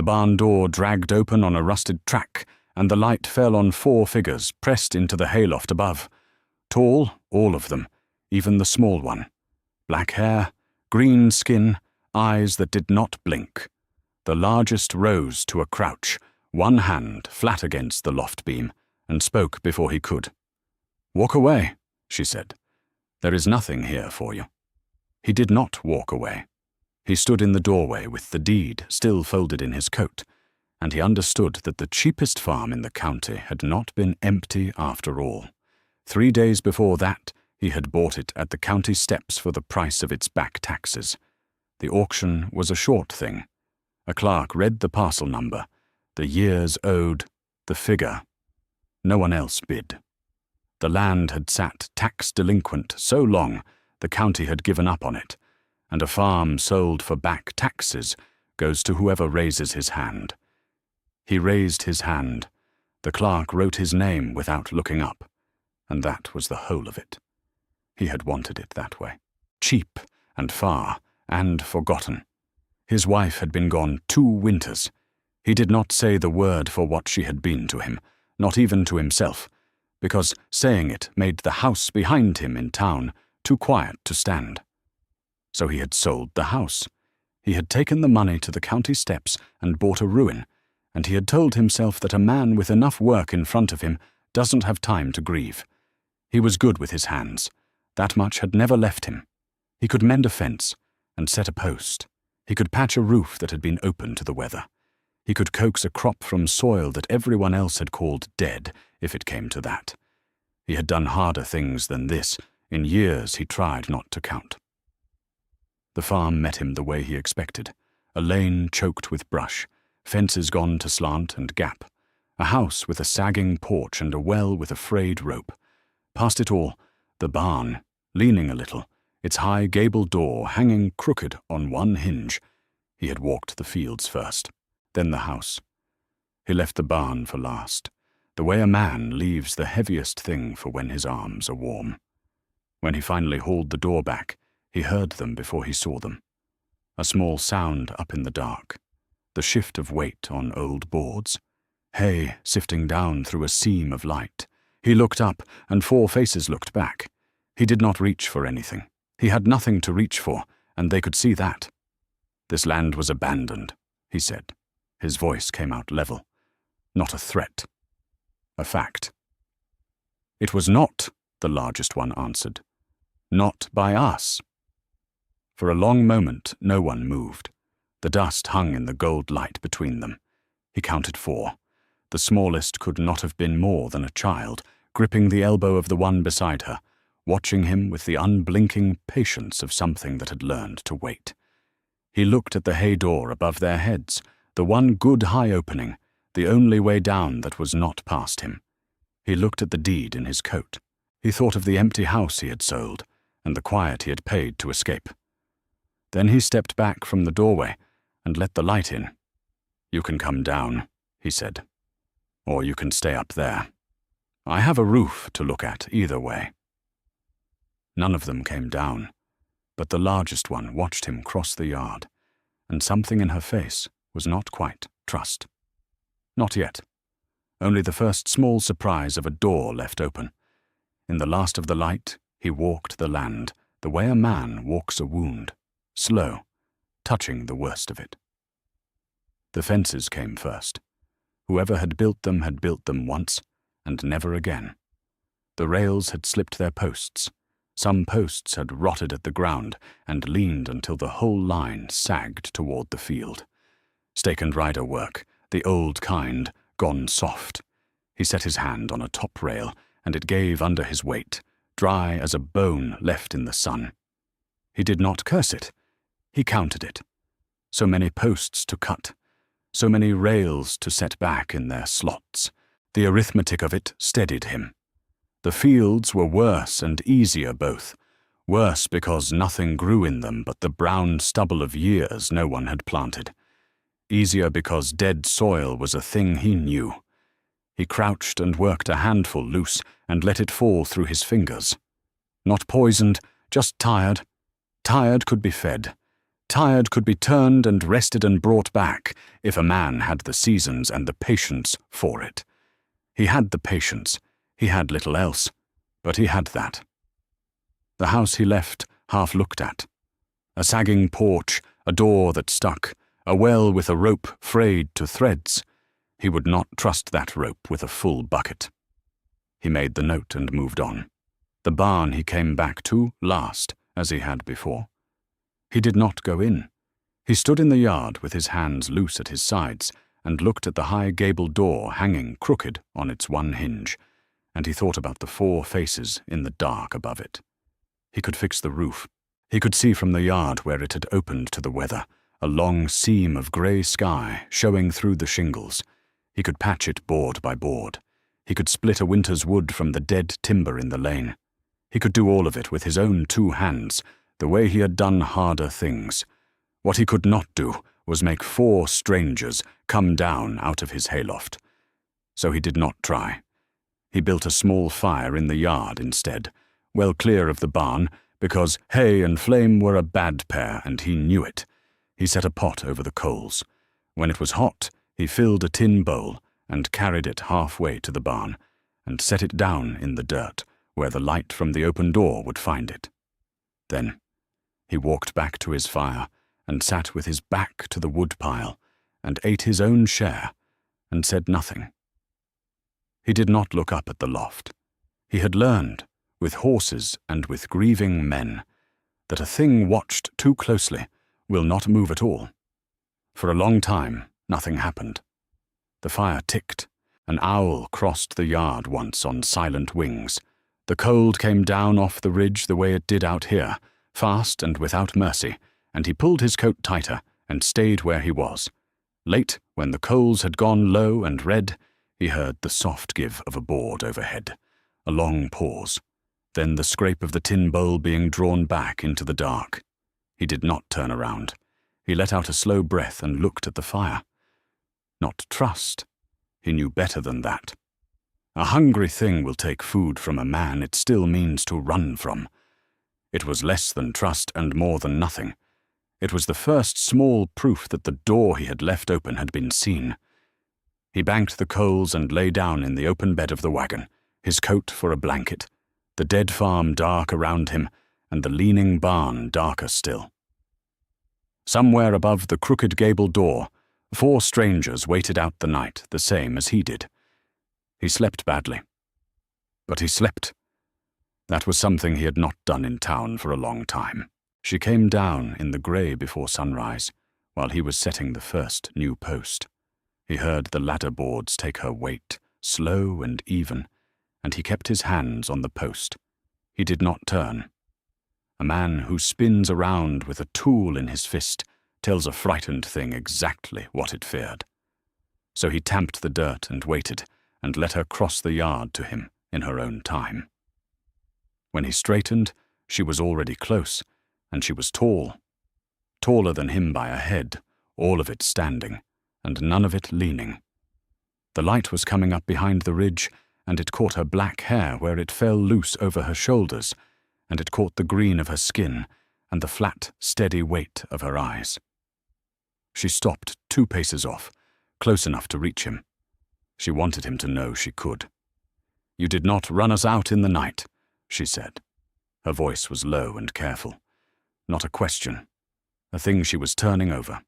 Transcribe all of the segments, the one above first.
barn door dragged open on a rusted track, and the light fell on 4 figures pressed into the hayloft above. Tall, all of them, even the small one. Black hair, green skin, eyes that did not blink. The largest rose to a crouch, one hand flat against the loft beam, and spoke before he could. "Walk away," she said. "There is nothing here for you." He did not walk away. He stood in the doorway with the deed still folded in his coat, and he understood that the cheapest farm in the county had not been empty after all. 3 days before that, he had bought it at the county steps for the price of its back taxes. The auction was a short thing. A clerk read the parcel number, the years owed, the figure. No one else bid. The land had sat tax delinquent so long the county had given up on it, and a farm sold for back taxes goes to whoever raises his hand. He raised his hand. The clerk wrote his name without looking up, and that was the whole of it. He had wanted it that way, cheap and far and forgotten. His wife had been gone 2 winters. He did not say the word for what she had been to him, not even to himself, because saying it made the house behind him in town too quiet to stand. So he had sold the house. He had taken the money to the county steps and bought a ruin, and he had told himself that a man with enough work in front of him doesn't have time to grieve. He was good with his hands. That much had never left him. He could mend a fence and set a post. He could patch a roof that had been open to the weather. He could coax a crop from soil that everyone else had called dead, if it came to that. He had done harder things than this. In years he tried not to count. The farm met him the way he expected. A lane choked with brush, fences gone to slant and gap, a house with a sagging porch and a well with a frayed rope. Past it all, the barn, leaning a little, its high gable door hanging crooked on one hinge. He had walked the fields first, then the house. He left the barn for last, the way a man leaves the heaviest thing for when his arms are warm. When he finally hauled the door back, he heard them before he saw them. A small sound up in the dark, the shift of weight on old boards, hay sifting down through a seam of light. He looked up, and 4 faces looked back. He did not reach for anything. He had nothing to reach for, and they could see that. "This land was abandoned," he said. His voice came out level. Not a threat. A fact. "It was not," the largest one answered. "Not by us." For a long moment, no one moved. The dust hung in the gold light between them. He counted 4. The smallest could not have been more than a child, gripping the elbow of the one beside her, watching him with the unblinking patience of something that had learned to wait. He looked at the hay door above their heads, the one good high opening, the only way down that was not past him. He looked at the deed in his coat. He thought of the empty house he had sold, and the quiet he had paid to escape. Then he stepped back from the doorway and let the light in. "You can come down," he said. "Or you can stay up there. I have a roof to look at either way." None of them came down, but the largest one watched him cross the yard, and something in her face was not quite trust. Not yet. Only the first small surprise of a door left open. In the last of the light, he walked the land, the way a man walks a wound, slow, touching the worst of it. The fences came first. Whoever had built them once, and never again. The rails had slipped their posts. Some posts had rotted at the ground and leaned until the whole line sagged toward the field. Stake and rider work, the old kind, gone soft. He set his hand on a top rail, and it gave under his weight, dry as a bone left in the sun. He did not curse it. He counted it. So many posts to cut, so many rails to set back in their slots. The arithmetic of it steadied him. The fields were worse and easier both. Worse because nothing grew in them but the brown stubble of years no one had planted. Easier because dead soil was a thing he knew. He crouched and worked a handful loose and let it fall through his fingers. Not poisoned, just tired. Tired could be fed. tired could be turned and rested and brought back if a man had the seasons and the patience for it. He had the patience. He had little else, but he had that. The house he left half looked at. A sagging porch, a door that stuck, a well with a rope frayed to threads. He would not trust that rope with a full bucket. He made the note and moved on. The barn he came back to last, as he had before. He did not go in. He stood in the yard with his hands loose at his sides and looked at the high gable door hanging crooked on its one hinge, and he thought about the 4 faces in the dark above it. He could fix the roof. He could see from the yard where it had opened to the weather, a long seam of grey sky showing through the shingles. He could patch it board by board. He could split a winter's wood from the dead timber in the lane. He could do all of it with his own 2 hands, the way he had done harder things. What he could not do was make 4 strangers come down out of his hayloft. So he did not try. He built a small fire in the yard instead, well clear of the barn, because hay and flame were a bad pair, and he knew it. He set a pot over the coals. When it was hot, he filled a tin bowl and carried it halfway to the barn, and set it down in the dirt, where the light from the open door would find it. Then he walked back to his fire, and sat with his back to the wood pile, and ate his own share, and said nothing. He did not look up at the loft. He had learned, with horses and with grieving men, that a thing watched too closely will not move at all. For a long time, nothing happened. The fire ticked. An owl crossed the yard once on silent wings. The cold came down off the ridge the way it did out here, fast and without mercy, and he pulled his coat tighter and stayed where he was. Late, when the coals had gone low and red, he heard the soft give of a board overhead, a long pause, then the scrape of the tin bowl being drawn back into the dark. He did not turn around. He let out a slow breath and looked at the fire. Not trust. He knew better than that. A hungry thing will take food from a man it still means to run from. It was less than trust and more than nothing. It was the first small proof that the door he had left open had been seen. He banked the coals and lay down in the open bed of the wagon, his coat for a blanket, the dead farm dark around him, and the leaning barn darker still. Somewhere above the crooked gable door, 4 strangers waited out the night the same as he did. He slept badly. But he slept. That was something he had not done in town for a long time. She came down in the grey before sunrise, while he was setting the first new post. He heard the ladder boards take her weight, slow and even, and he kept his hands on the post. He did not turn. A man who spins around with a tool in his fist tells a frightened thing exactly what it feared. So he tamped the dirt and waited, and let her cross the yard to him in her own time. When he straightened, she was already close, and she was tall, taller than him by a head, all of it standing, and none of it leaning. The light was coming up behind the ridge, and it caught her black hair where it fell loose over her shoulders, and it caught the green of her skin and the flat, steady weight of her eyes. She stopped 2 paces off, close enough to reach him. She wanted him to know she could. "You did not run us out in the night," she said. Her voice was low and careful. Not a question. A thing she was turning over.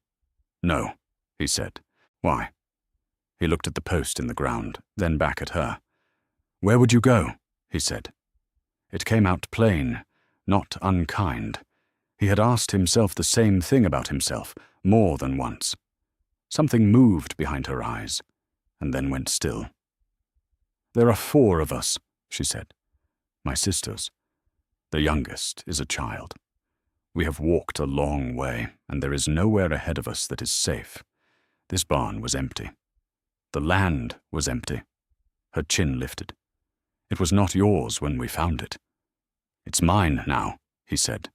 "No," he said. "Why?" He looked at the post in the ground, then back at her. "Where would you go?" he said. It came out plain, not unkind. He had asked himself the same thing about himself more than once. Something moved behind her eyes, and then went still. "There are 4 of us," she said. "My sisters. The youngest is a child. We have walked a long way, and there is nowhere ahead of us that is safe. This barn was empty. The land was empty." Her chin lifted. "It was not yours when we found it." "It's mine now," he said.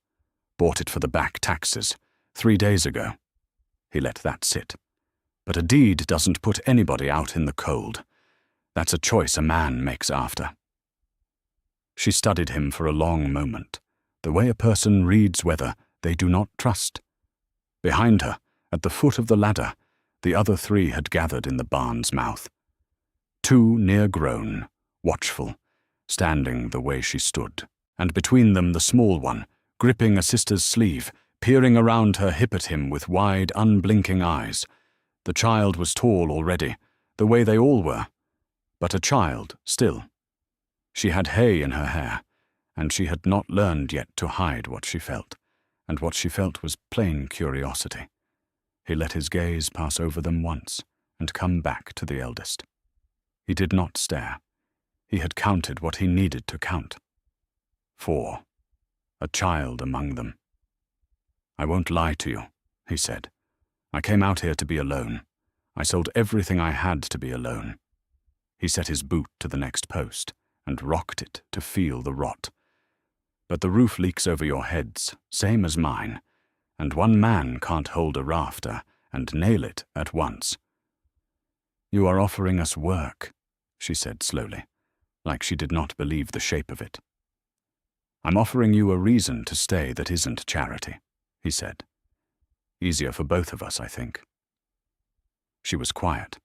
"Bought it for the back taxes, 3 days ago." He let that sit. But a deed doesn't put anybody out in the cold. That's a choice a man makes after. She studied him for a long moment, the way a person reads weather they do not trust. Behind her, at the foot of the ladder, the other three had gathered in the barn's mouth. Two near-grown, watchful, standing the way she stood, and between them the small one, gripping a sister's sleeve, peering around her hip at him with wide, unblinking eyes. The child was tall already, the way they all were, but a child still. She had hay in her hair, and she had not learned yet to hide what she felt, and what she felt was plain curiosity. He let his gaze pass over them once, and come back to the eldest. He did not stare. He had counted what he needed to count. 4. A child among them. "I won't lie to you," he said. "I came out here to be alone. I sold everything I had to be alone." He set his boot to the next post, and rocked it to feel the rot. "But the roof leaks over your heads, same as mine, and one man can't hold a rafter and nail it at once." "You are offering us work," she said slowly, like she did not believe the shape of it. "I'm offering you a reason to stay that isn't charity," he said. "Easier for both of us, I think." She was quiet.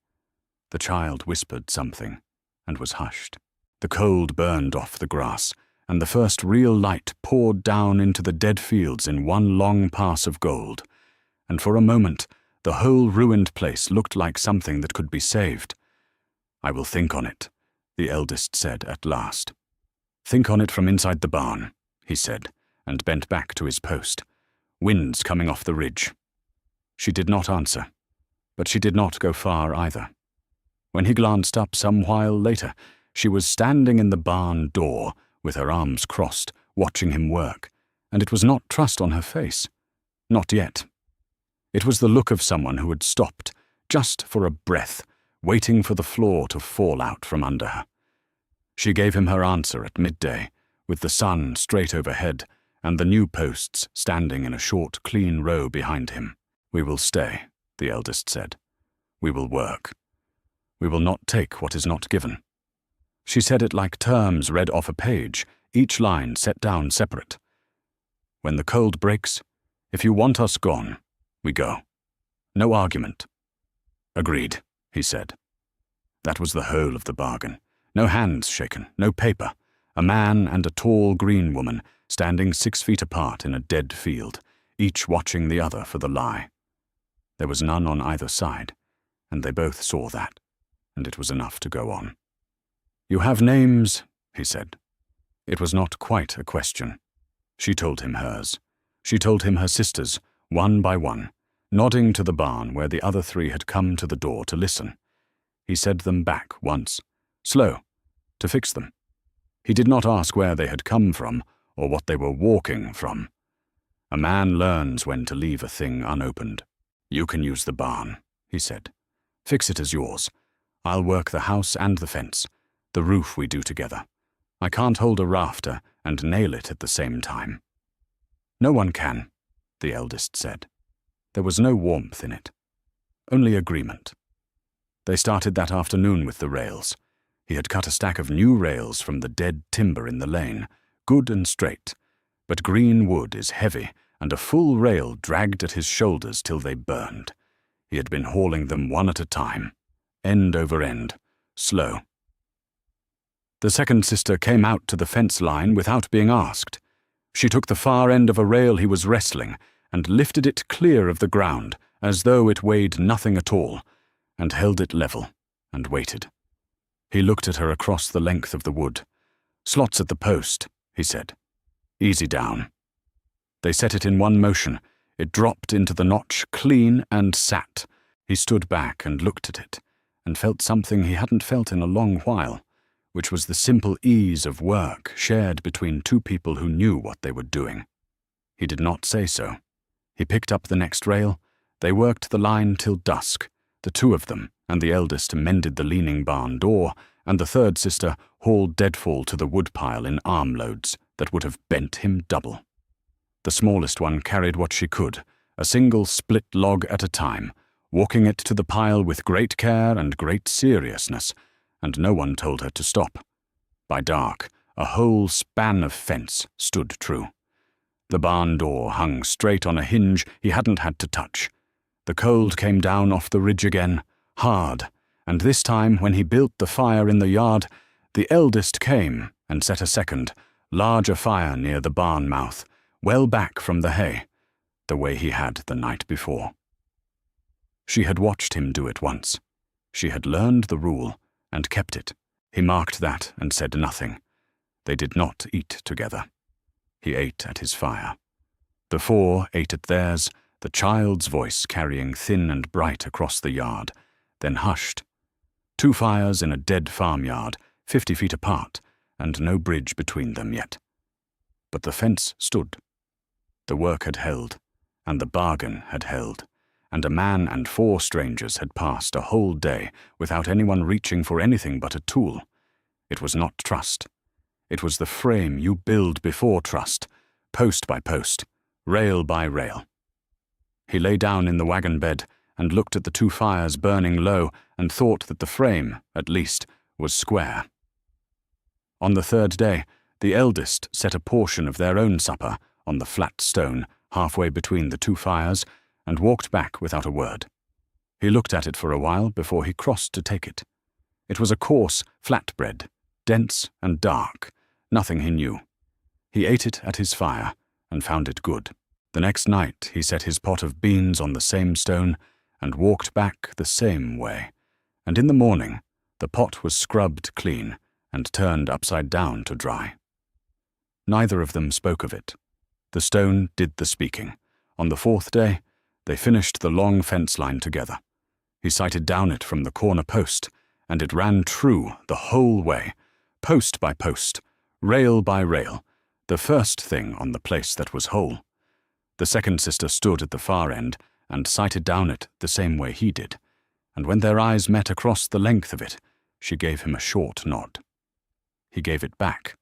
The child whispered something, and was hushed. The cold burned off the grass, and the first real light poured down into the dead fields in one long pass of gold, and for a moment the whole ruined place looked like something that could be saved. "I will think on it," the eldest said at last. "Think on it from inside the barn," he said, and bent back to his post. "Wind's coming off the ridge." She did not answer, but she did not go far either. When he glanced up some while later, she was standing in the barn door, with her arms crossed, watching him work, and it was not trust on her face. Not yet. It was the look of someone who had stopped, just for a breath, waiting for the floor to fall out from under her. She gave him her answer at midday, with the sun straight overhead, and the new posts standing in a short, clean row behind him. "We will stay," the eldest said. "We will work. We will not take what is not given." She said it like terms read off a page, each line set down separate. "When the cold breaks, if you want us gone, we go. No argument." "Agreed," he said. That was the whole of the bargain. No hands shaken, no paper. A man and a tall green woman standing 6 feet apart in a dead field, each watching the other for the lie. There was none on either side, and they both saw that, and it was enough to go on. "You have names," he said. It was not quite a question. She told him hers. She told him her sisters', one by one, nodding to the barn where the other three had come to the door to listen. He said them back once, slow, to fix them. He did not ask where they had come from or what they were walking from. A man learns when to leave a thing unopened. "You can use the barn," he said. "Fix it as yours. I'll work the house and the fence. The roof we do together. I can't hold a rafter and nail it at the same time." "No one can," the eldest said. There was no warmth in it, only agreement. They started that afternoon with the rails. He had cut a stack of new rails from the dead timber in the lane, good and straight, but green wood is heavy, and a full rail dragged at his shoulders till they burned. He had been hauling them one at a time, end over end, slow. The second sister came out to the fence line without being asked. She took the far end of a rail he was wrestling and lifted it clear of the ground as though it weighed nothing at all, and held it level and waited. He looked at her across the length of the wood. "Slots at the post," he said. "Easy down." They set it in one motion. It dropped into the notch clean and sat. He stood back and looked at it, and felt something he hadn't felt in a long while, which was the simple ease of work shared between two people who knew what they were doing. He did not say so. He picked up the next rail. They worked the line till dusk, the two of them, and the eldest mended the leaning barn door, and the third sister hauled deadfall to the woodpile in armloads that would have bent him double. The smallest one carried what she could, a single split log at a time, walking it to the pile with great care and great seriousness, and no one told her to stop. By dark, a whole span of fence stood true. The barn door hung straight on a hinge he hadn't had to touch. The cold came down off the ridge again, hard, and this time when he built the fire in the yard, the eldest came and set a second, larger fire near the barn mouth, well back from the hay, the way he had the night before. She had watched him do it once. She had learned the rule and kept it. He marked that and said nothing. They did not eat together. He ate at his fire. The four ate at theirs, the child's voice carrying thin and bright across the yard, then hushed. 2 fires in a dead farmyard, 50 feet apart, and no bridge between them yet. But the fence stood. The work had held, and the bargain had held, and a man and 4 strangers had passed a whole day without anyone reaching for anything but a tool. It was not trust. It was the frame you build before trust, post by post, rail by rail. He lay down in the wagon bed and looked at the 2 fires burning low and thought that the frame, at least, was square. On the 3rd day, the eldest set a portion of their own supper on the flat stone halfway between the 2 fires and walked back without a word. He looked at it for a while before he crossed to take it. It was a coarse flat bread, dense and dark, nothing he knew. He ate it at his fire and found it good. The next night he set his pot of beans on the same stone and walked back the same way, and in the morning the pot was scrubbed clean and turned upside down to dry. Neither of them spoke of it. The stone did the speaking. On the 4th day, they finished the long fence line together. He sighted down it from the corner post, and it ran true the whole way, post by post, rail by rail, the first thing on the place that was whole. The second sister stood at the far end and sighted down it the same way he did, and when their eyes met across the length of it, she gave him a short nod. He gave it back.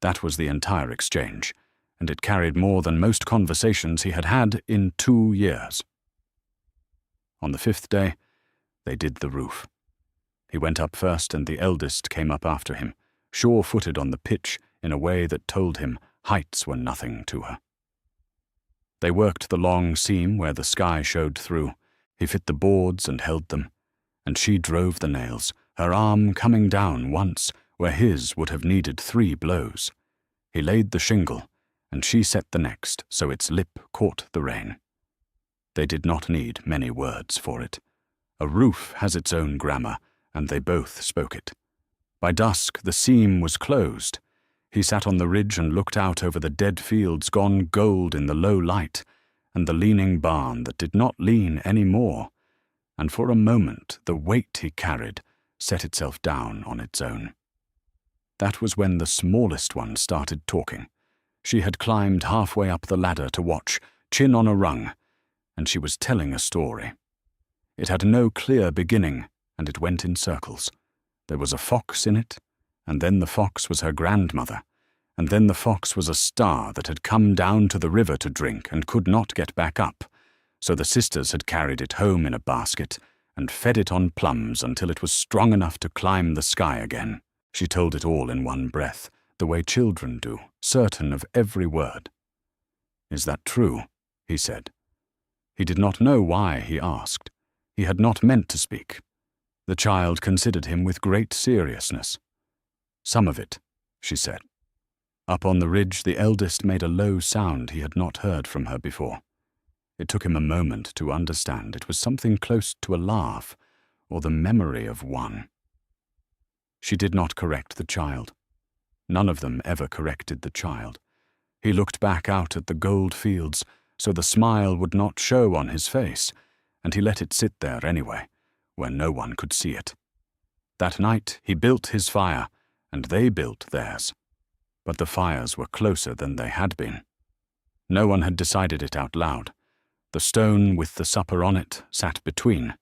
That was the entire exchange, and it carried more than most conversations he had had in 2 years. On the 5th day, they did the roof. He went up first, and the eldest came up after him, sure-footed on the pitch in a way that told him heights were nothing to her. They worked the long seam where the sky showed through. He fit the boards and held them, and she drove the nails, her arm coming down once where his would have needed 3 blows. He laid the shingle, and she set the next so its lip caught the rain. They did not need many words for it. A roof has its own grammar, and they both spoke it. By dusk the seam was closed. He sat on the ridge and looked out over the dead fields gone gold in the low light, and the leaning barn that did not lean any more, and for a moment the weight he carried set itself down on its own. That was when the smallest one started talking. She had climbed halfway up the ladder to watch, chin on a rung, and she was telling a story. It had no clear beginning, and it went in circles. There was a fox in it, and then the fox was her grandmother, and then the fox was a star that had come down to the river to drink and could not get back up, so the sisters had carried it home in a basket and fed it on plums until it was strong enough to climb the sky again. She told it all in one breath, the way children do, certain of every word. "Is that true?" he said. He did not know why he asked. He had not meant to speak. The child considered him with great seriousness. "Some of it," she said. Up on the ridge, the eldest made a low sound he had not heard from her before. It took him a moment to understand it was something close to a laugh, or the memory of one. She did not correct the child. None of them ever corrected the child. He looked back out at the gold fields, so the smile would not show on his face, and he let it sit there anyway, where no one could see it. That night he built his fire, and they built theirs. But the fires were closer than they had been. No one had decided it out loud. The stone with the supper on it sat between,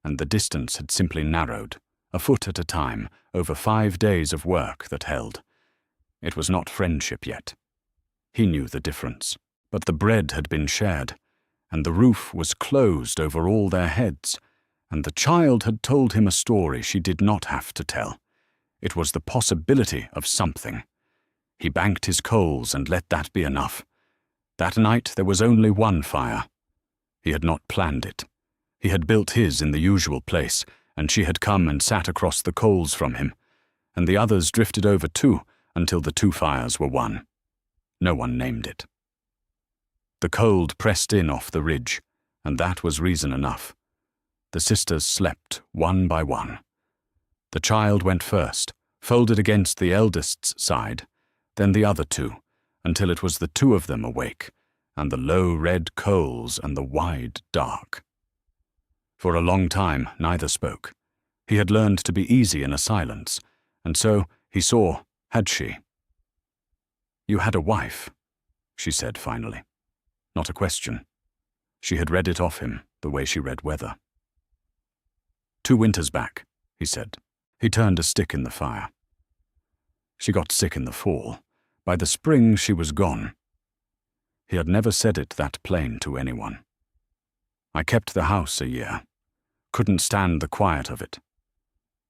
and the distance had simply narrowed, a foot at a time, over 5 days of work that held. It was not friendship yet. He knew the difference, but the bread had been shared, and the roof was closed over all their heads, and the child had told him a story she did not have to tell. It was the possibility of something. He banked his coals and let that be enough. That night there was only one fire. He had not planned it. He had built his in the usual place, and she had come and sat across the coals from him, and the others drifted over too until the two fires were one. No one named it. The cold pressed in off the ridge, and that was reason enough. The sisters slept one by one. The child went first, folded against the eldest's side, then the other two, until it was the two of them awake, and the low red coals and the wide dark. For a long time neither spoke. He had learned to be easy in a silence, and so he saw, had she? "You had a wife," she said finally. Not a question. She had read it off him the way she read weather. "2 winters back," he said. He turned a stick in the fire. "She got sick in the fall. By the spring she was gone." He had never said it that plain to anyone. "I kept the house a year. Couldn't stand the quiet of it.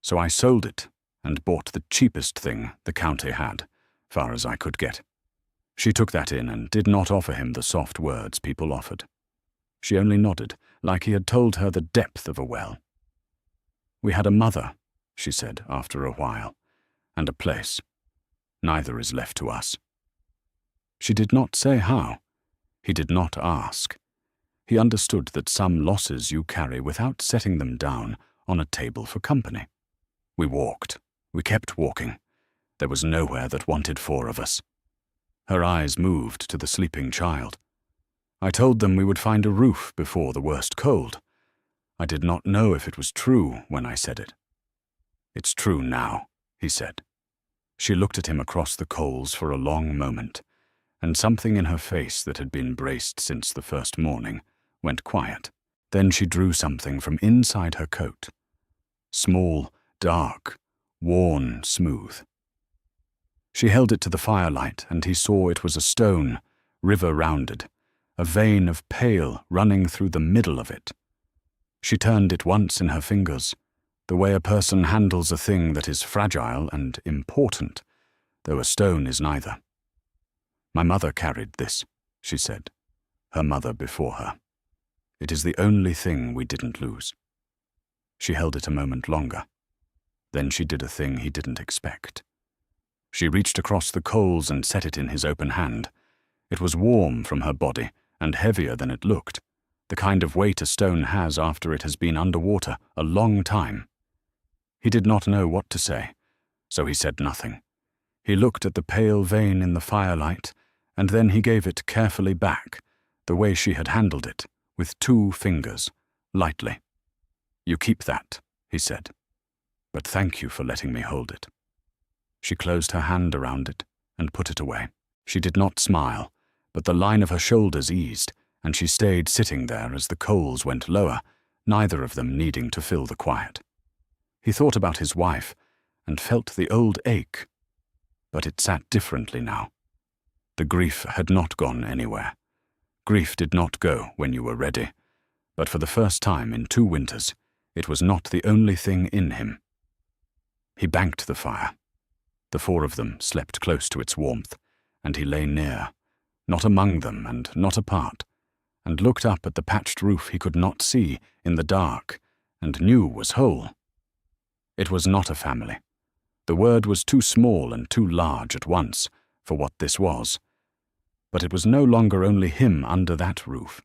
So I sold it and bought the cheapest thing the county had, far as I could get." She took that in and did not offer him the soft words people offered. She only nodded, like he had told her the depth of a well. "We had a mother," she said after a while, "and a place. Neither is left to us." She did not say how. He did not ask. He understood that some losses you carry without setting them down on a table for company. We walked. We kept walking. There was nowhere that wanted 4 of us. Her eyes moved to the sleeping child. "I told them we would find a roof before the worst cold. I did not know if it was true when I said it." "It's true now," he said. She looked at him across the coals for a long moment, and something in her face that had been braced since the first morning went quiet. Then she drew something from inside her coat. Small, dark, worn smooth. She held it to the firelight, and he saw it was a stone, river-rounded, a vein of pale running through the middle of it. She turned it once in her fingers, the way a person handles a thing that is fragile and important, though a stone is neither. "My mother carried this," she said, her mother before her. "It is the only thing we didn't lose." She held it a moment longer. Then she did a thing he didn't expect. She reached across the coals and set it in his open hand. It was warm from her body and heavier than it looked, the kind of weight a stone has after it has been underwater a long time. He did not know what to say, so he said nothing. He looked at the pale vein in the firelight, and then he gave it carefully back, the way she had handled it, with 2 fingers, lightly. "You keep that," he said. "But thank you for letting me hold it." She closed her hand around it and put it away. She did not smile, but the line of her shoulders eased, and she stayed sitting there as the coals went lower, neither of them needing to fill the quiet. He thought about his wife and felt the old ache, but it sat differently now. The grief had not gone anywhere. Grief did not go when you were ready, but for the first time in 2 winters, it was not the only thing in him. He banked the fire. The 4 of them slept close to its warmth, and he lay near, not among them and not apart, and looked up at the patched roof he could not see in the dark and knew was whole. It was not a family. The word was too small and too large at once for what this was. But it was no longer only him under that roof,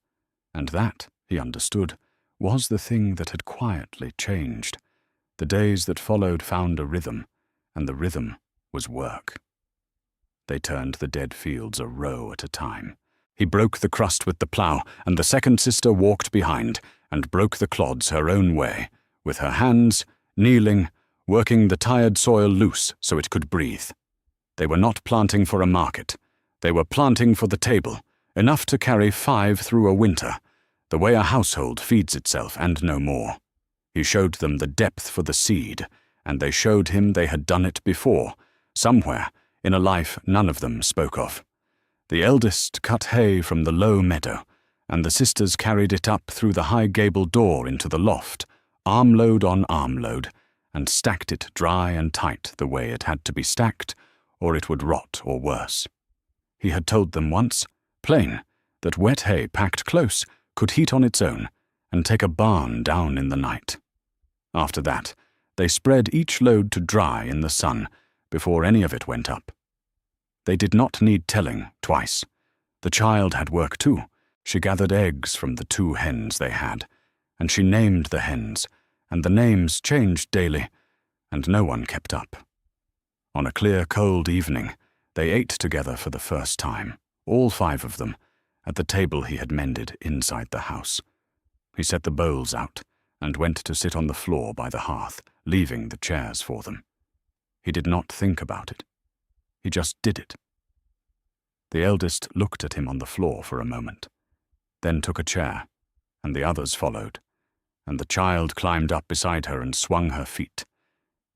and that, he understood, was the thing that had quietly changed. The days that followed found a rhythm, and the rhythm was work. They turned the dead fields a row at a time. He broke the crust with the plough, and the second sister walked behind, and broke the clods her own way, with her hands, kneeling, working the tired soil loose so it could breathe. They were not planting for a market. They were planting for the table, enough to carry 5 through a winter, the way a household feeds itself and no more. He showed them the depth for the seed, and they showed him they had done it before, somewhere, in a life none of them spoke of. The eldest cut hay from the low meadow, and the sisters carried it up through the high gable door into the loft, armload on armload, and stacked it dry and tight the way it had to be stacked, or it would rot or worse. He had told them once, plain, that wet hay packed close could heat on its own and take a barn down in the night. After that, they spread each load to dry in the sun before any of it went up. They did not need telling twice. The child had work too. She gathered eggs from the 2 hens they had, and she named the hens, and the names changed daily, and no one kept up. On a clear, cold evening, they ate together for the first time, all 5 of them, at the table he had mended inside the house. He set the bowls out and went to sit on the floor by the hearth, leaving the chairs for them. He did not think about it. He just did it. The eldest looked at him on the floor for a moment, then took a chair, and the others followed, and the child climbed up beside her and swung her feet.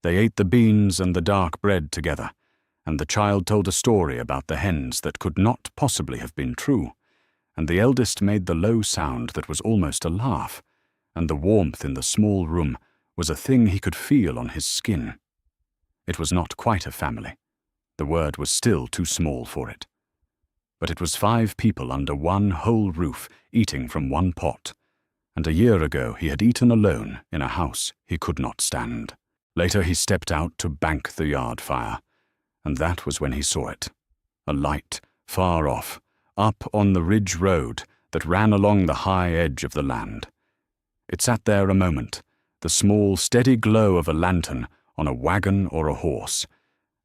They ate the beans and the dark bread together, and the child told a story about the hens that could not possibly have been true, and the eldest made the low sound that was almost a laugh, and the warmth in the small room was a thing he could feel on his skin. It was not quite a family. The word was still too small for it. But it was 5 people under one whole roof, eating from one pot, and a year ago he had eaten alone in a house he could not stand. Later he stepped out to bank the yard fire, and that was when he saw it. A light, far off, up on the ridge road that ran along the high edge of the land. It sat there a moment, the small, steady glow of a lantern on a wagon or a horse,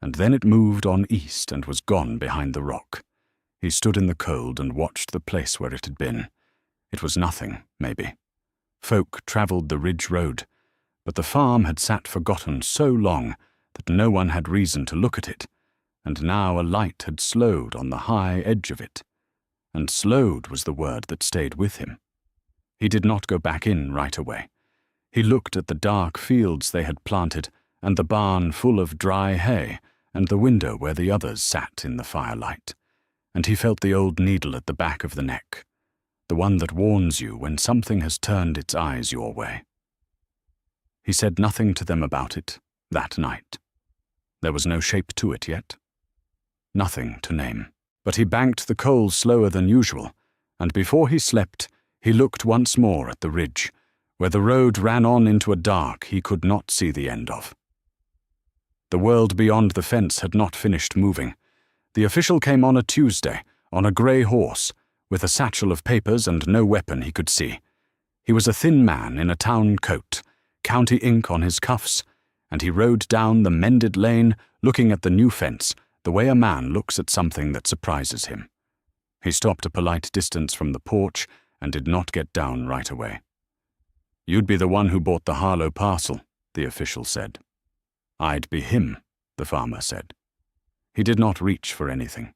and then it moved on east and was gone behind the rock. He stood in the cold and watched the place where it had been. It was nothing, maybe. Folk travelled the ridge road, but the farm had sat forgotten so long that no one had reason to look at it, and now a light had slowed on the high edge of it. And slowed was the word that stayed with him. He did not go back in right away. He looked at the dark fields they had planted, and the barn full of dry hay, and the window where the others sat in the firelight, and he felt the old needle at the back of the neck, the one that warns you when something has turned its eyes your way. He said nothing to them about it that night. There was no shape to it yet. Nothing to name. But he banked the coals slower than usual, and before he slept, he looked once more at the ridge, where the road ran on into a dark he could not see the end of. The world beyond the fence had not finished moving. The official came on a Tuesday, on a grey horse, with a satchel of papers and no weapon he could see. He was a thin man in a town coat, county ink on his cuffs, and he rode down the mended lane, looking at the new fence, the way a man looks at something that surprises him. He stopped a polite distance from the porch and did not get down right away. "You'd be the one who bought the Harlow parcel," the official said. "I'd be him," the farmer said. He did not reach for anything.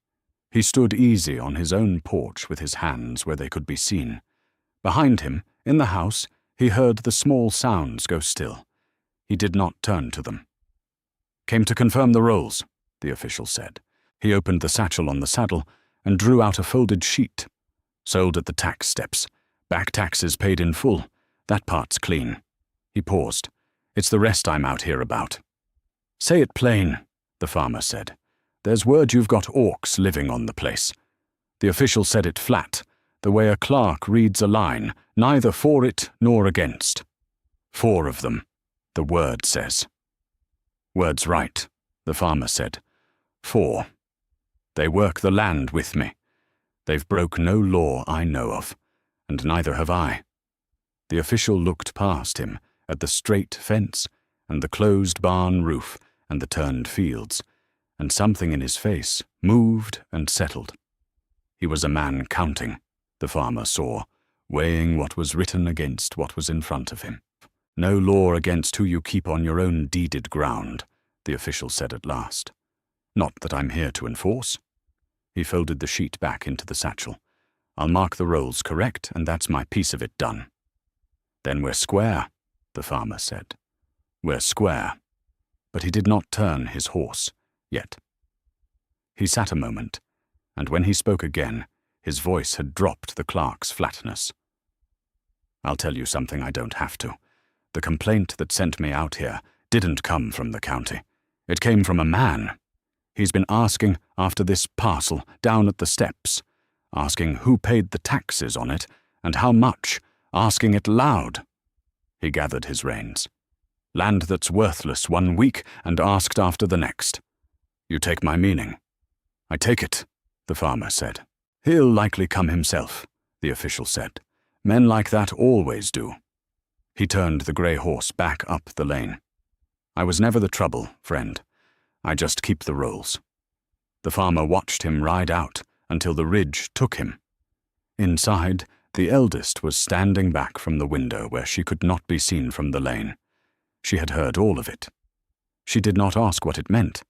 He stood easy on his own porch with his hands where they could be seen. Behind him, in the house, he heard the small sounds go still. He did not turn to them. "Came to confirm the rolls," the official said. He opened the satchel on the saddle and drew out a folded sheet. "Sold at the tax steps. Back taxes paid in full. That part's clean." He paused. "It's the rest I'm out here about." "Say it plain," the farmer said. "There's word you've got orcs living on the place." The official said it flat, the way a clerk reads a line, neither for it nor against. "4 of them, the word says." "Word's right," the farmer said. 4. They work the land with me. They've broke no law I know of, and neither have I." The official looked past him at the straight fence and the closed barn roof and the turned fields, and something in his face moved and settled. He was a man counting, the farmer saw, weighing what was written against what was in front of him. "No law against who you keep on your own deeded ground," the official said at last. "Not that I'm here to enforce." He folded the sheet back into the satchel. "I'll mark the rolls correct, and that's my piece of it done." "Then we're square," the farmer said. "We're square." But he did not turn his horse, yet. He sat a moment, and when he spoke again, his voice had dropped the clerk's flatness. "I'll tell you something I don't have to. The complaint that sent me out here didn't come from the county. It came from a man. He's been asking after this parcel down at the steps. asking who paid the taxes on it and how much, asking it loud. He gathered his reins. Land that's worthless 1 week and asked after the next. You take my meaning. I take it, the farmer said. He'll likely come himself, the official said. Men like that always do. He turned the grey horse back up the lane. I was never the trouble, friend. I just keep the rolls. The farmer watched him ride out until the ridge took him. Inside, the eldest was standing back from the window where she could not be seen from the lane. She had heard all of it. She did not ask what it meant.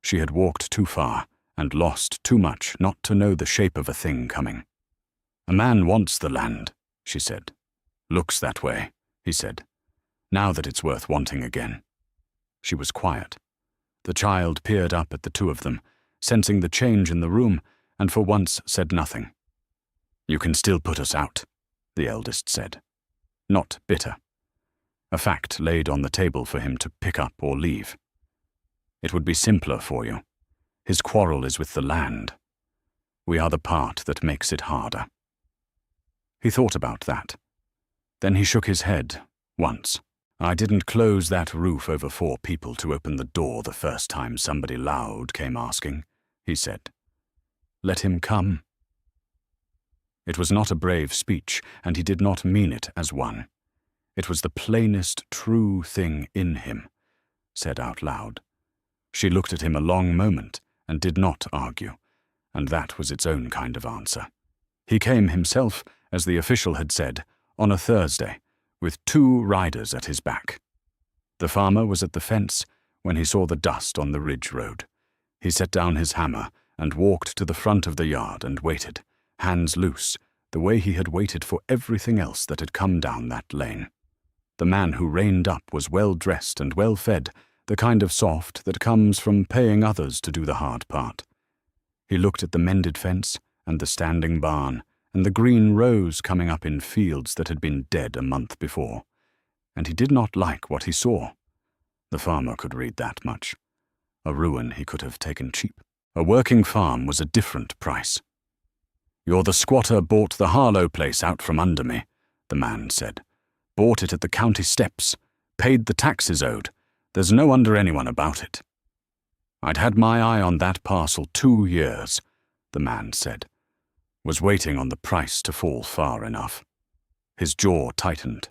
She had walked too far and lost too much not to know the shape of a thing coming. A man wants the land, she said. Looks that way, he said, now that it's worth wanting again. She was quiet. The child peered up at the two of them, sensing the change in the room, and for once said nothing. You can still put us out, the eldest said. Not bitter. A fact laid on the table for him to pick up or leave. It would be simpler for you. His quarrel is with the land. We are the part that makes it harder. He thought about that. Then he shook his head, once. I didn't close that roof over 4 people to open the door the first time somebody loud came asking, he said. Let him come. It was not a brave speech, and he did not mean it as one. It was the plainest true thing in him, said out loud. She looked at him a long moment and did not argue, and that was its own kind of answer. He came himself, as the official had said, on a Thursday, with 2 riders at his back. The farmer was at the fence when he saw the dust on the ridge road. He set down his hammer and walked to the front of the yard and waited, hands loose, the way he had waited for everything else that had come down that lane. The man who reined up was well-dressed and well-fed, the kind of soft that comes from paying others to do the hard part. He looked at the mended fence and the standing barn and the green rows coming up in fields that had been dead a month before, and he did not like what he saw. The farmer could read that much. A ruin he could have taken cheap. A working farm was a different price. You're the squatter bought the Harlow place out from under me, the man said. Bought it at the county steps, paid the taxes owed. There's no under anyone about it. I'd had my eye on that parcel 2 years, the man said. Was waiting on the price to fall far enough. His jaw tightened.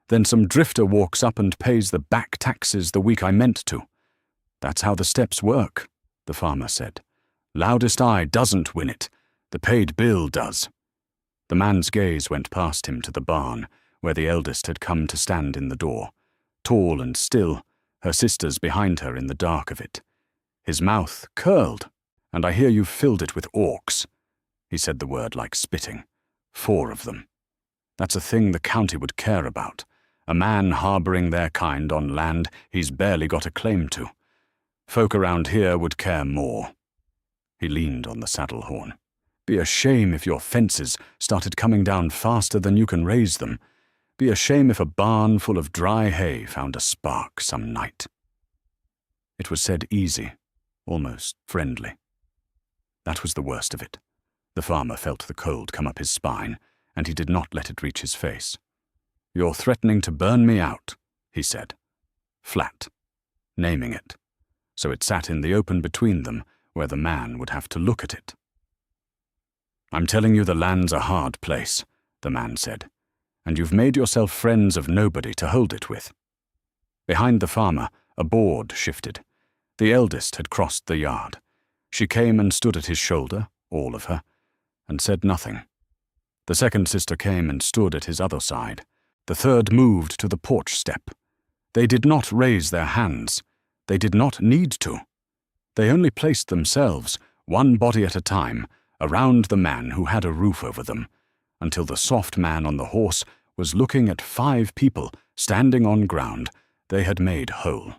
Then some drifter walks up and pays the back taxes the week I meant to. That's how the steps work, the farmer said. Loudest eye doesn't win it. The paid bill does. The man's gaze went past him to the barn, where the eldest had come to stand in the door, tall and still, her sisters behind her in the dark of it. His mouth curled. And I hear you've filled it with orcs. He said the word like spitting. 4 of them. That's a thing the county would care about. A man harbouring their kind on land he's barely got a claim to. Folk around here would care more. He leaned on the saddle horn. Be a shame if your fences started coming down faster than you can raise them. Be a shame if a barn full of dry hay found a spark some night. It was said easy, almost friendly. That was the worst of it. The farmer felt the cold come up his spine, and he did not let it reach his face. You're threatening to burn me out, he said. Flat. Naming it. So it sat in the open between them, where the man would have to look at it. I'm telling you the land's a hard place, the man said, and you've made yourself friends of nobody to hold it with. Behind the farmer, a board shifted. The eldest had crossed the yard. She came and stood at his shoulder, all of her, and said nothing. The second sister came and stood at his other side. The third moved to the porch step. They did not raise their hands. They did not need to. They only placed themselves, one body at a time, around the man who had a roof over them, until the soft man on the horse was looking at 5 people standing on ground they had made whole.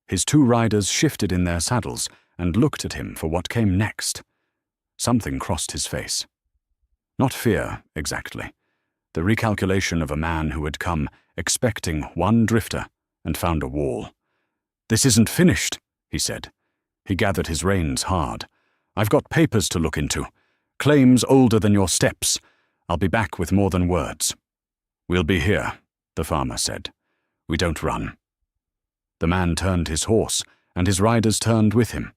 His 2 riders shifted in their saddles and looked at him for what came next. Something crossed his face. Not fear, exactly. The recalculation of a man who had come expecting 1 drifter and found a wall. This isn't finished, he said. He gathered his reins hard. I've got papers to look into. Claims older than your steps. I'll be back with more than words." "We'll be here," the farmer said. "We don't run." The man turned his horse, and his riders turned with him,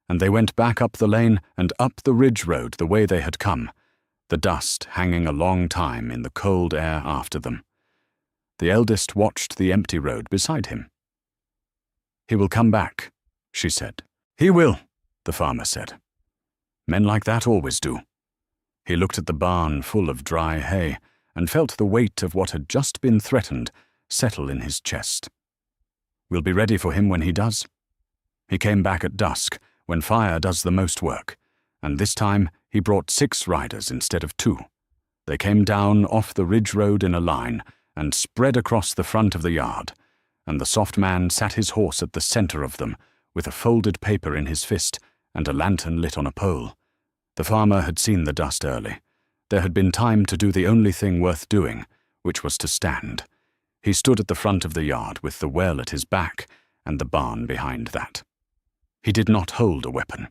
and they went back up the lane and up the ridge road the way they had come, the dust hanging a long time in the cold air after them. The eldest watched the empty road beside him. "He will come back," she said. "He will," the farmer said. "Men like that always do." He looked at the barn full of dry hay and felt the weight of what had just been threatened settle in his chest. "We'll be ready for him when he does." He came back at dusk, when fire does the most work, and this time he brought 6 riders instead of 2. They came down off the ridge road in a line and spread across the front of the yard, and the soft man sat his horse at the center of them, with a folded paper in his fist and a lantern lit on a pole. The farmer had seen the dust early. There had been time to do the only thing worth doing, which was to stand. He stood at the front of the yard with the well at his back and the barn behind that. He did not hold a weapon.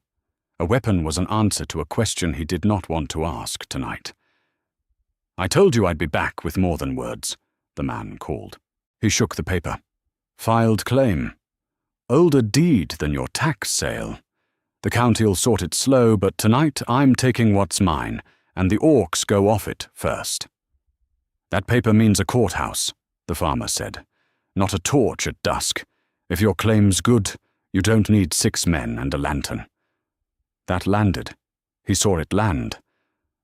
A weapon was an answer to a question he did not want to ask tonight. "I told you I'd be back with more than words," the man called. He shook the paper. "Filed claim. Older deed than your tax sale. The county'll sort it slow, but tonight I'm taking what's mine, and the orcs go off it first." "That paper means a courthouse," the farmer said. "Not a torch at dusk. If your claim's good, you don't need 6 men and a lantern." That landed. He saw it land.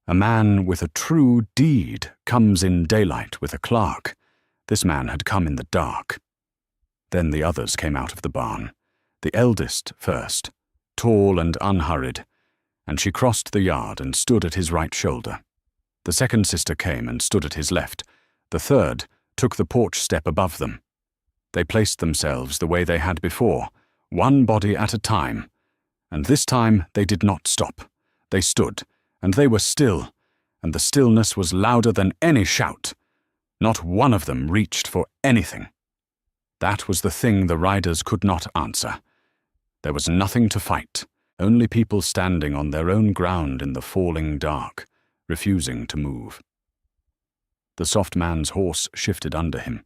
A man with a true deed comes in daylight with a clerk. This man had come in the dark. Then the others came out of the barn. The eldest first, tall and unhurried, and she crossed the yard and stood at his right shoulder. The second sister came and stood at his left. The third took the porch step above them. They placed themselves the way they had before, one body at a time, and this time they did not stop. They stood, and they were still, and the stillness was louder than any shout. Not one of them reached for anything. That was the thing the riders could not answer. There was nothing to fight, only people standing on their own ground in the falling dark, refusing to move. The soft man's horse shifted under him.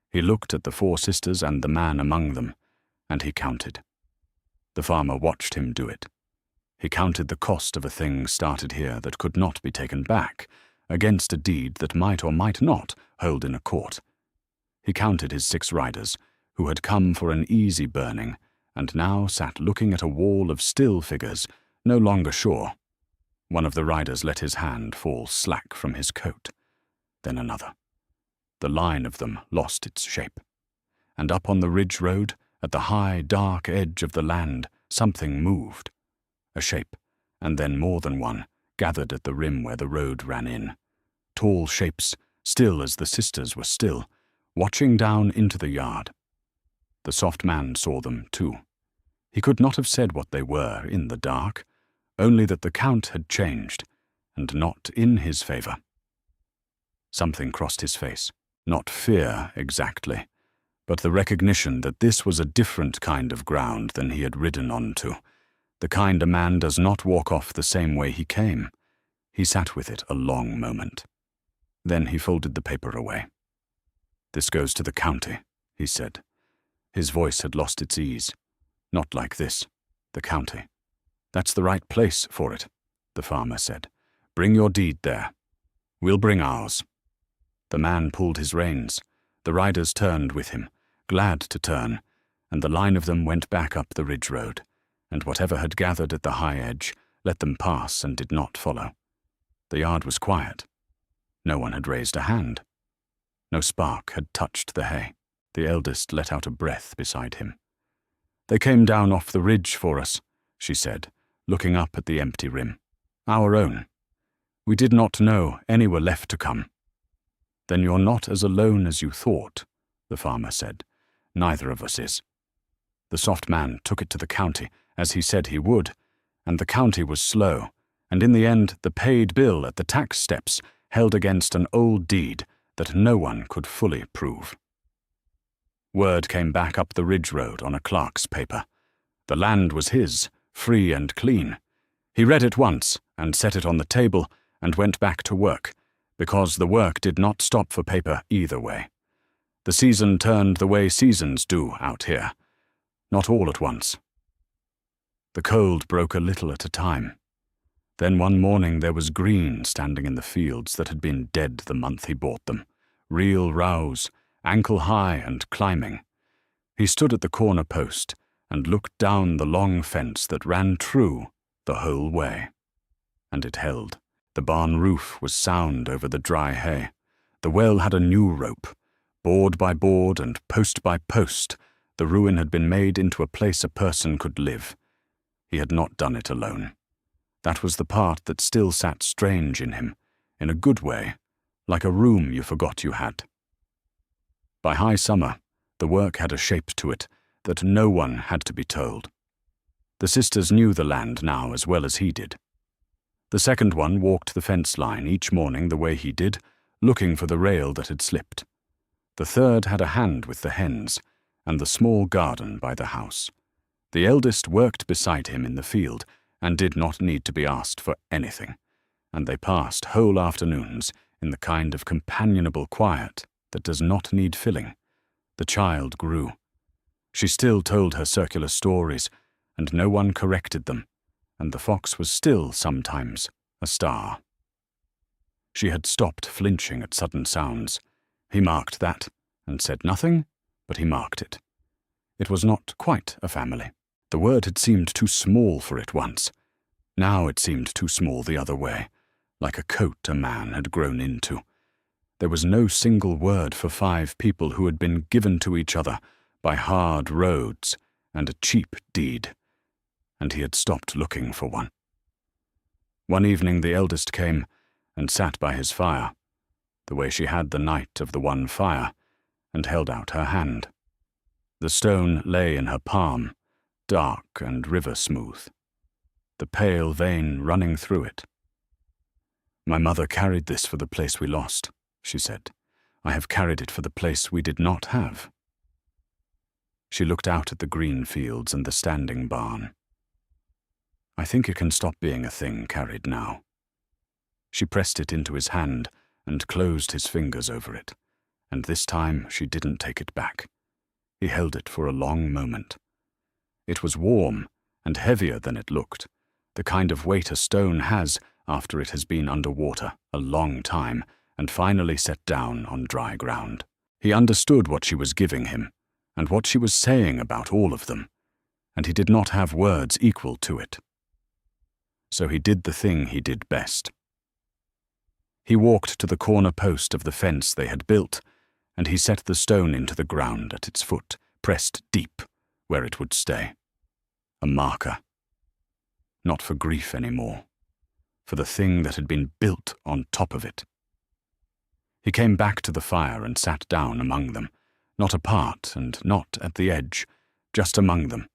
He looked at the 4 sisters and the man among them, and he counted. The farmer watched him do it. He counted the cost of a thing started here that could not be taken back, against a deed that might or might not hold in a court. He counted his 6 riders, who had come for an easy burning, and now sat looking at a wall of still figures, no longer sure. One of the riders let his hand fall slack from his coat. Then another. The line of them lost its shape. And up on the ridge road, at the high, dark edge of the land, something moved. A shape, and then more than one, gathered at the rim where the road ran in. Tall shapes, still as the sisters were still, watching down into the yard. The soft man saw them too. He could not have said what they were in the dark, only that the count had changed, and not in his favor. Something crossed his face, not fear exactly, but the recognition that this was a different kind of ground than he had ridden onto, the kind a man does not walk off the same way he came. He sat with it a long moment. Then he folded the paper away. "This goes to the county," he said. His voice had lost its ease. "Not like this, the county. That's the right place for it," the farmer said. "Bring your deed there. We'll bring ours." The man pulled his reins. The riders turned with him, glad to turn, and the line of them went back up the ridge road, and whatever had gathered at the high edge let them pass and did not follow. The yard was quiet. No one had raised a hand. No spark had touched the hay. The eldest let out a breath beside him. "They came down off the ridge for us," she said, looking up at the empty rim. "Our own. We did not know any were left to come." "Then you're not as alone as you thought," the farmer said. "Neither of us is." The soft man took it to the county, as he said he would, and the county was slow, and in the end the paid bill at the tax steps held against an old deed that no one could fully prove. Word came back up the ridge road on a clerk's paper. The land was his, free and clean. He read it once and set it on the table and went back to work, because the work did not stop for paper either way. The season turned the way seasons do out here, not all at once. The cold broke a little at a time. Then one morning there was green standing in the fields that had been dead the month he bought them, real rows, ankle-high and climbing. He stood at the corner post and looked down the long fence that ran true the whole way. And it held. The barn roof was sound over the dry hay. The well had a new rope. Board by board and post by post, the ruin had been made into a place a person could live. He had not done it alone. That was the part that still sat strange in him, in a good way, like a room you forgot you had. By high summer, the work had a shape to it that no one had to be told. The sisters knew the land now as well as he did. The second one walked the fence line each morning the way he did, looking for the rail that had slipped. The third had a hand with the hens and the small garden by the house. The eldest worked beside him in the field and did not need to be asked for anything, and they passed whole afternoons in the kind of companionable quiet that does not need filling. The child grew. She still told her circular stories, and no one corrected them, and the fox was still sometimes a star. She had stopped flinching at sudden sounds. He marked that, and said nothing, but he marked it. It was not quite a family. The word had seemed too small for it once. Now it seemed too small the other way, like a coat a man had grown into. There was no single word for 5 people who had been given to each other by hard roads and a cheap deed, and he had stopped looking for one. One evening the eldest came and sat by his fire, the way she had the night of the one fire, and held out her hand. The stone lay in her palm, dark and river-smooth, the pale vein running through it. "My mother carried this for the place we lost," she said. "I have carried it for the place we did not have." She looked out at the green fields and the standing barn. "I think it can stop being a thing carried now." She pressed it into his hand and closed his fingers over it, and this time she didn't take it back. He held it for a long moment. It was warm and heavier than it looked, the kind of weight a stone has after it has been under water a long time and finally set down on dry ground. He understood what she was giving him and what she was saying about all of them, and he did not have words equal to it. So he did the thing he did best. He walked to the corner post of the fence they had built, and he set the stone into the ground at its foot, pressed deep where it would stay. A marker. Not for grief anymore, for the thing that had been built on top of it. He came back to the fire and sat down among them, not apart and not at the edge, just among them,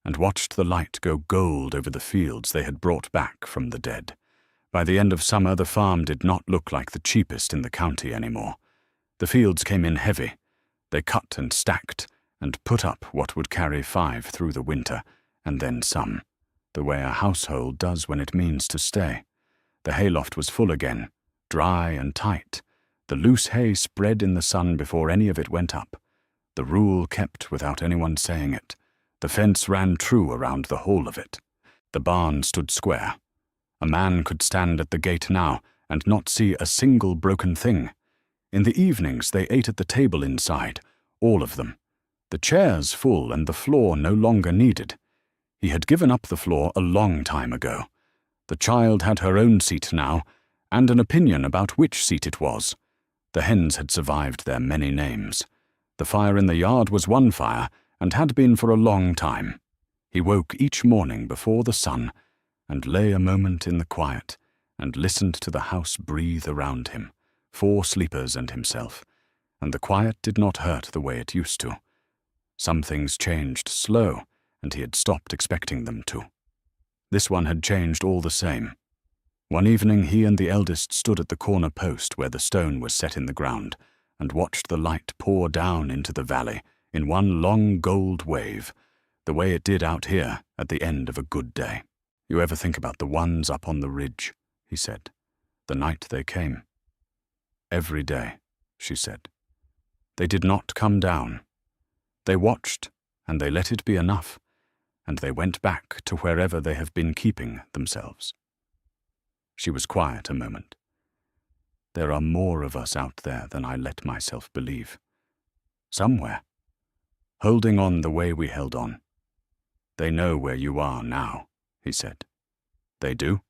and watched the light go gold over the fields they had brought back from the dead. By the end of summer, the farm did not look like the cheapest in the county anymore. The fields came in heavy. They cut and stacked and put up what would carry 5 through the winter, and then some, the way a household does when it means to stay. The hayloft was full again, dry and tight. The loose hay spread in the sun before any of it went up. The rule kept without anyone saying it. The fence ran true around the whole of it. The barn stood square. A man could stand at the gate now and not see a single broken thing. In the evenings they ate at the table inside, all of them. The chairs full and the floor no longer needed. He had given up the floor a long time ago. The child had her own seat now, and an opinion about which seat it was. The hens had survived their many names. The fire in the yard was one fire, and had been for a long time. He woke each morning before the sun, and lay a moment in the quiet, and listened to the house breathe around him, 4 sleepers and himself, and the quiet did not hurt the way it used to. Some things changed slow, and he had stopped expecting them to. This one had changed all the same. One evening he and the eldest stood at the corner post where the stone was set in the ground, and watched the light pour down into the valley in one long gold wave, the way it did out here at the end of a good day. You ever think about the ones up on the ridge, he said, the night they came? Every day, she said. They did not come down. They watched, and they let it be enough, and they went back to wherever they have been keeping themselves. She was quiet a moment. There are more of us out there than I let myself believe. Somewhere, holding on the way we held on. They know where you are now, he said. They do?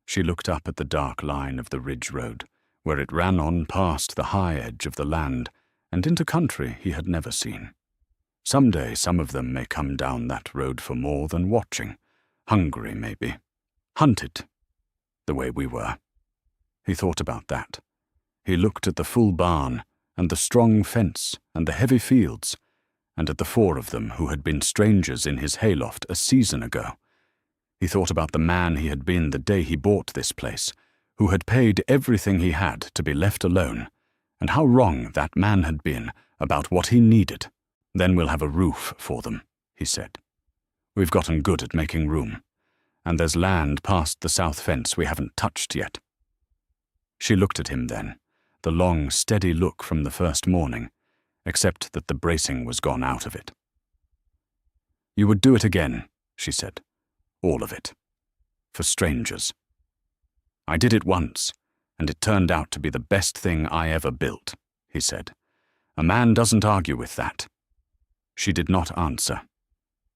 She looked up at the dark line of the ridge road, where it ran on past the high edge of the land and into country he had never seen. Someday some of them may come down that road for more than watching, hungry maybe, hunted, the way we were. He thought about that. He looked at the full barn and the strong fence and the heavy fields, and at the four of them who had been strangers in his hayloft a season ago. He thought about the man he had been the day he bought this place, who had paid everything he had to be left alone, and how wrong that man had been about what he needed. Then we'll have a roof for them, he said. We've gotten good at making room, and there's land past the south fence we haven't touched yet. She looked at him then, the long, steady look from the first morning, except that the bracing was gone out of it. You would do it again, she said. All of it. For strangers. I did it once, and it turned out to be the best thing I ever built, he said. A man doesn't argue with that. She did not answer.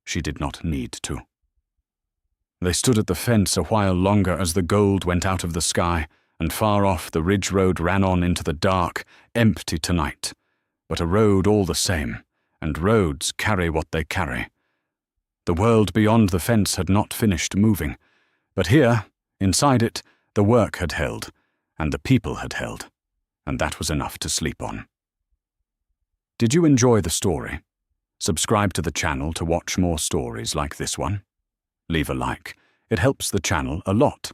She did not need to. They stood at the fence a while longer as the gold went out of the sky, and far off the ridge road ran on into the dark, empty tonight, but a road all the same, and roads carry what they carry. The world beyond the fence had not finished moving, but here, inside it, the work had held, and the people had held, and that was enough to sleep on. Did you enjoy the story? Subscribe to the channel to watch more stories like this one. Leave a like. It helps the channel a lot.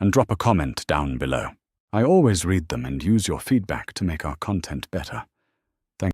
And drop a comment down below. I always read them and use your feedback to make our content better.